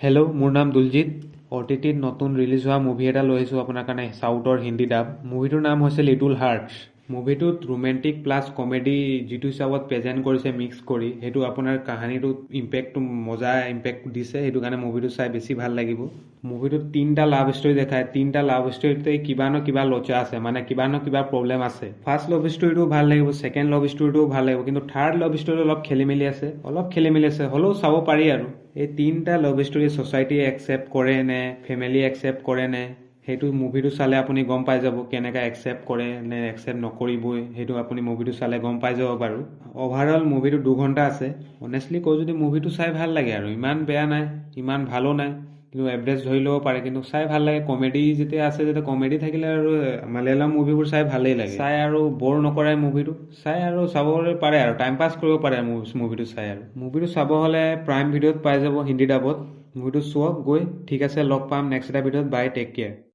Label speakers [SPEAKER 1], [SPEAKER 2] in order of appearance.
[SPEAKER 1] hello' মোৰ নাম দুলজিত অ' T টিত নতুন ৰিলিজ হোৱা মুভি এটা লৈ আহিছোঁ আপোনাৰ কাৰণে চাউথৰ হিন্দী ডাব মুভিটোৰ নাম হৈছে লিটল হাৰ্টছ মুভিটোত ৰোমেণ্টিক প্লাছ কমেডি যিটো হিচাপত প্ৰেজেণ্ট কৰিছে মিক্স কৰি সেইটো আপোনাৰ কাহিনীটোত ইম্পেক্টটো মজা ইম্পেক্ট দিছে সেইটো কাৰণে মুভিটো চাই বেছি ভাল লাগিব মুভিটোত তিনিটা লাভ ষ্টৰী দেখায় তিনিটা লাভ ষ্টৰীতে কিবা ন কিবা লচা আছে মানে কিবা ন কিবা প্ৰব্লেম আছে ফাৰ্ষ্ট লাভ ষ্টৰীটো ভাল লাগিব ছেকেণ্ড লাভ ষ্টৰীটোও ভাল লাগিব কিন্তু থাৰ্ড লাভ ষ্টৰীটো অলপ খেলি মেলি আছে হ'লেও চাব পাৰি আৰু এই তিনিটা লাভ ষ্টৰী ছ'চাইটিয়ে একচেপ্ট কৰে নে ফেমিলি একচেপ্ট কৰে নে সেইটো মুভিটো চালে আপুনি গম পাই যাব কেনেকৈ একচেপ্ট কৰে নে একচেপ্ট নকৰিবই সেইটো আপুনি মুভিটো চালে গম পাই যাব বাৰু অভাৰঅল মুভিটো 2 ঘণ্টা আছে অনেষ্টলি কওঁ যদি মুভিটো চাই ভাল লাগে আৰু ইমান বেয়া নাই ইমান ভালো নাই কিন্তু এভাৰেজ ধৰি ল'ব পাৰে কিন্তু চাই ভাল লাগে কমেডি যেতিয়া আছে যেতিয়া কমেডি থাকিলে আৰু মালায়ালাম মুভিবোৰ চাই ভালেই লাগে চাই আৰু বৰ নকৰে মুভিটো চাই আৰু চাবলৈ পাৰে আৰু টাইম পাছ কৰিব পাৰে মুভিটো চাই আৰু মুভিটো চাব হ'লে প্ৰাইম ভিডিঅ'ত পাই যাব হিন্দী ডাবত মুভিটো চোৱক গৈ ঠিক আছে লগ পাম নেক্সট এটা ভিডিঅ'ত বাই টেক কেয়াৰ